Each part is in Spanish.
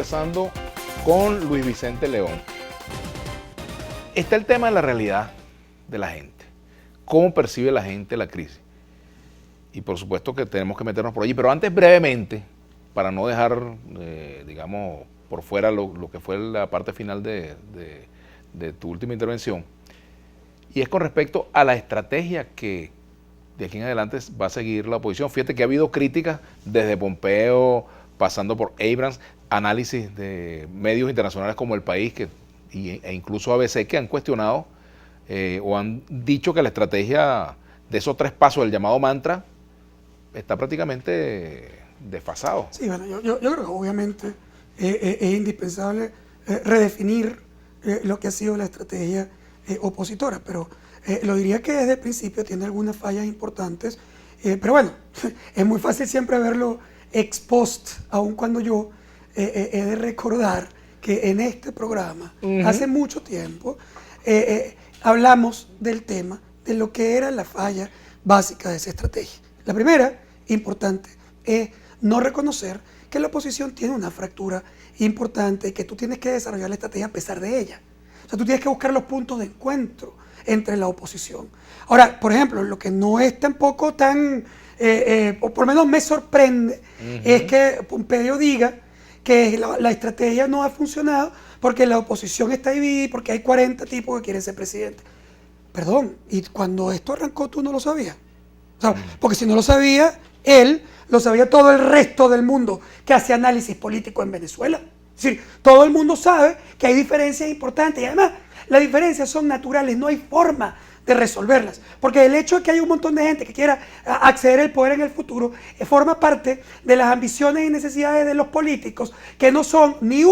conversando con Luis Vicente León. Está el tema de la realidad de la gente. ¿Cómo percibe la gente la crisis? Y por supuesto que tenemos que meternos por allí. Pero antes, brevemente, para no dejar, digamos, por fuera lo que fue la parte final de tu última intervención, y es con respecto a la estrategia que de aquí en adelante va a seguir la oposición. Fíjate que ha habido críticas desde Pompeo, pasando por Abrams, análisis de medios internacionales como El País e incluso ABC, que han cuestionado o han dicho que la estrategia de esos 3 pasos del llamado mantra está prácticamente desfasado. Sí, bueno, yo creo que obviamente es indispensable redefinir lo que ha sido la estrategia opositora, pero lo diría que desde el principio tiene algunas fallas importantes, pero bueno, es muy fácil siempre verlo ex post, aun cuando yo he de recordar que en este programa, hace mucho tiempo, hablamos del tema de lo que era la falla básica de esa estrategia. La primera, importante, es no reconocer que la oposición tiene una fractura importante y que tú tienes que desarrollar la estrategia a pesar de ella. O sea, tú tienes que buscar los puntos de encuentro entre la oposición. Ahora, por ejemplo, lo que no es tampoco tan, o por lo menos me sorprende, es que Pompeo diga que la estrategia no ha funcionado porque la oposición está dividida y porque hay 40 tipos que quieren ser presidente. Perdón, y cuando esto arrancó tú no lo sabías. O sea, porque si no lo sabía, él lo sabía todo el resto del mundo que hace análisis político en Venezuela. Es decir, todo el mundo sabe que hay diferencias importantes y además las diferencias son naturales, no hay forma de resolverlas. Porque el hecho de que haya un montón de gente que quiera acceder al poder en el futuro forma parte de las ambiciones y necesidades de los políticos que no son ni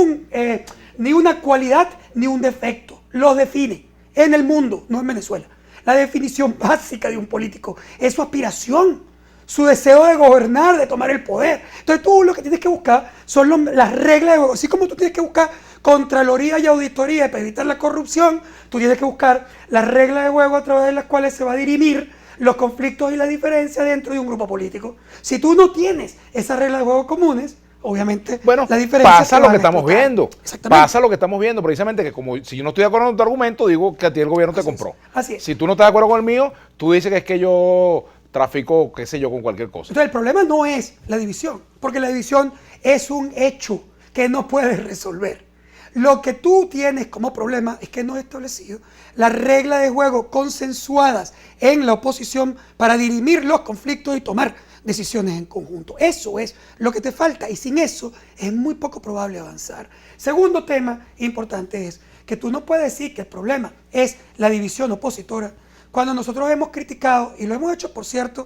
una cualidad ni un defecto. Los define en el mundo, no en Venezuela. La definición básica de un político es su aspiración, su deseo de gobernar, de tomar el poder. Entonces tú lo que tienes que buscar son las reglas de juego. Así como tú tienes que buscar Contraloría y auditoría para evitar la corrupción, tú tienes que buscar las reglas de juego a través de las cuales se va a dirimir los conflictos y las diferencias dentro de un grupo político. Si tú no tienes esas reglas de juego comunes, obviamente bueno, la diferencia pasa lo que estamos viendo. Exactamente. Pasa lo que estamos viendo, precisamente que como si yo no estoy de acuerdo con tu argumento, digo que a ti el gobierno te compró. Así es. Si tú no estás de acuerdo con el mío, tú dices que es que yo trafico, qué sé yo, con cualquier cosa. Entonces el problema no es la división, porque la división es un hecho que no puedes resolver. Lo que tú tienes como problema es que no has establecido las reglas de juego consensuadas en la oposición para dirimir los conflictos y tomar decisiones en conjunto. Eso es lo que te falta y sin eso es muy poco probable avanzar. Segundo tema importante es que tú no puedes decir que el problema es la división opositora cuando nosotros hemos criticado, y lo hemos hecho, por cierto,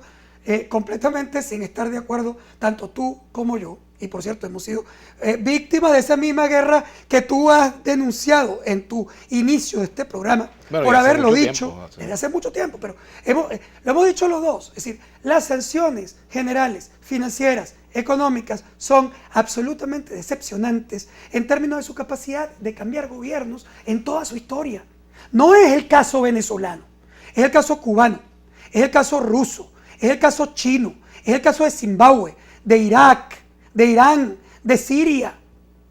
completamente sin estar de acuerdo, tanto tú como yo, y por cierto, hemos sido víctimas de esa misma guerra que tú has denunciado en tu inicio de este programa, bueno, por haberlo dicho desde hace mucho tiempo, pero lo hemos dicho los dos. Es decir, las sanciones generales, financieras, económicas, son absolutamente decepcionantes en términos de su capacidad de cambiar gobiernos en toda su historia. No es el caso venezolano, es el caso cubano, es el caso ruso, es el caso chino, es el caso de Zimbabue, de Irak, de Irán, de Siria.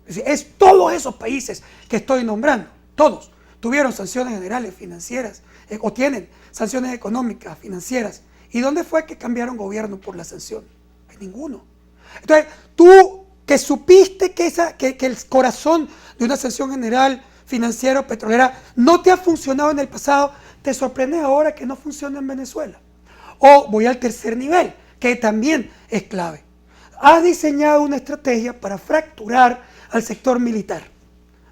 Es todos esos países que estoy nombrando. Todos tuvieron sanciones generales financieras o tienen sanciones económicas, financieras. ¿Y dónde fue que cambiaron gobierno por la sanción? En ninguno. Entonces, tú que supiste que el corazón de una sanción general financiera o petrolera no te ha funcionado en el pasado, te sorprende ahora que no funciona en Venezuela. O voy al tercer nivel, que también es clave. Has diseñado una estrategia para fracturar al sector militar.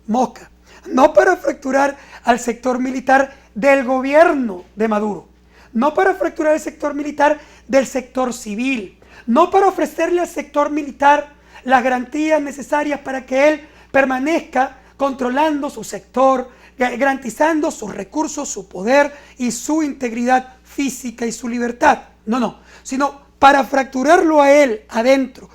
Mosca. No para fracturar al sector militar del gobierno de Maduro. No para fracturar el sector militar del sector civil. No para ofrecerle al sector militar las garantías necesarias para que él permanezca controlando su sector, garantizando sus recursos, su poder y su integridad física y su libertad. No, sino para fracturarlo a él adentro,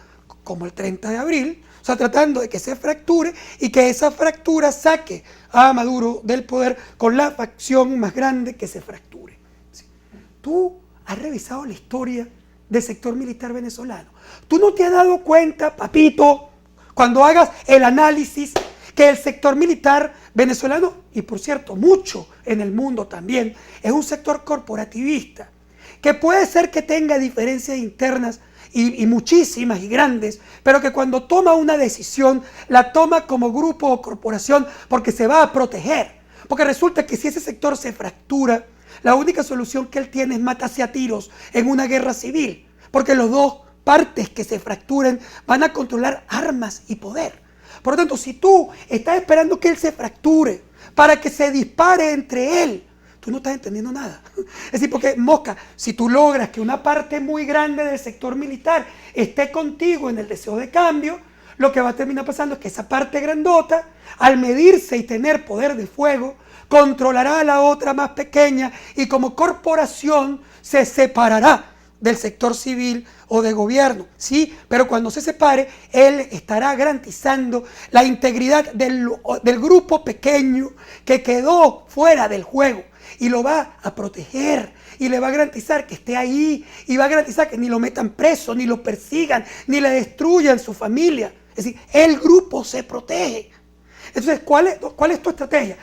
como el 30 de abril, o sea, tratando de que se fracture y que esa fractura saque a Maduro del poder con la facción más grande que se fracture. ¿Sí? Tú has revisado la historia del sector militar venezolano. Tú no te has dado cuenta, papito, Cuando hagas el análisis que el sector militar venezolano, y por cierto, mucho en el mundo también, es un sector corporativista, que puede ser que tenga diferencias internas y muchísimas y grandes, pero que cuando toma una decisión, la toma como grupo o corporación porque se va a proteger. Porque resulta que si ese sector se fractura, la única solución que él tiene es matarse a tiros en una guerra civil, porque los dos partes que se fracturen van a controlar armas y poder. Por lo tanto, si tú estás esperando que él se fracture para que se dispare entre él, tú no estás entendiendo nada. Es decir, porque, Mosca, si tú logras que una parte muy grande del sector militar esté contigo en el deseo de cambio, lo que va a terminar pasando es que esa parte grandota, al medirse y tener poder de fuego, controlará a la otra más pequeña y como corporación se separará del sector civil o de gobierno, ¿sí? Pero cuando se separe, él estará garantizando la integridad del grupo pequeño que quedó fuera del juego y lo va a proteger y le va a garantizar que esté ahí y va a garantizar que ni lo metan preso, ni lo persigan, ni le destruyan su familia. Es decir, el grupo se protege. Entonces, ¿cuál es tu estrategia?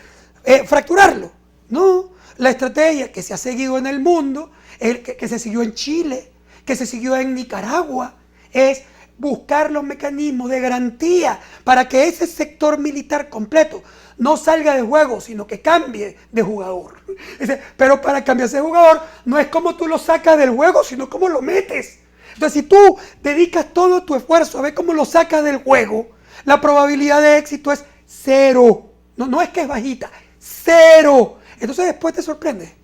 ¿Fracturarlo? No. La estrategia que se ha seguido en el mundo, que se siguió en Chile, que se siguió en Nicaragua, es buscar los mecanismos de garantía para que ese sector militar completo no salga de juego, sino que cambie de jugador. Pero para cambiarse de jugador no es como tú lo sacas del juego, sino como lo metes. Entonces, si tú dedicas todo tu esfuerzo a ver cómo lo sacas del juego, la probabilidad de éxito es cero. No es que es bajita, cero. Entonces después te sorprende.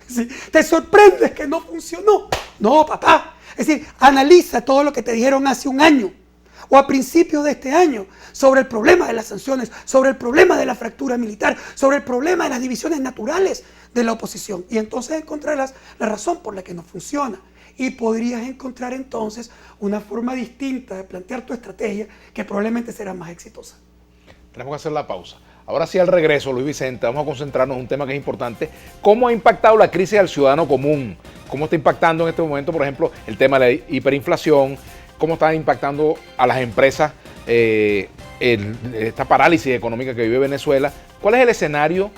¿Sí? Te sorprendes que no funcionó. No, papá. Es decir, analiza todo lo que te dijeron hace un año o a principios de este año sobre el problema de las sanciones, sobre el problema de la fractura militar, sobre el problema de las divisiones naturales de la oposición. Y entonces encontrarás la razón por la que no funciona. Y podrías encontrar entonces una forma distinta de plantear tu estrategia que probablemente será más exitosa. Tenemos que hacer la pausa. Ahora sí, al regreso, Luis Vicente, vamos a concentrarnos en un tema que es importante. ¿Cómo ha impactado la crisis al ciudadano común? ¿Cómo está impactando en este momento, por ejemplo, el tema de la hiperinflación? ¿Cómo está impactando a las empresas esta parálisis económica que vive Venezuela? ¿Cuál es el escenario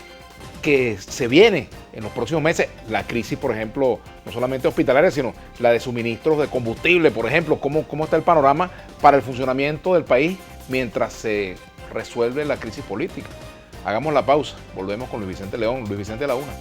que se viene en los próximos meses? La crisis, por ejemplo, no solamente hospitalaria, sino la de suministros de combustible, por ejemplo. ¿Cómo está el panorama para el funcionamiento del país mientras se resuelve la crisis política? Hagamos la pausa. Volvemos con Luis Vicente León, Luis Vicente a la Una.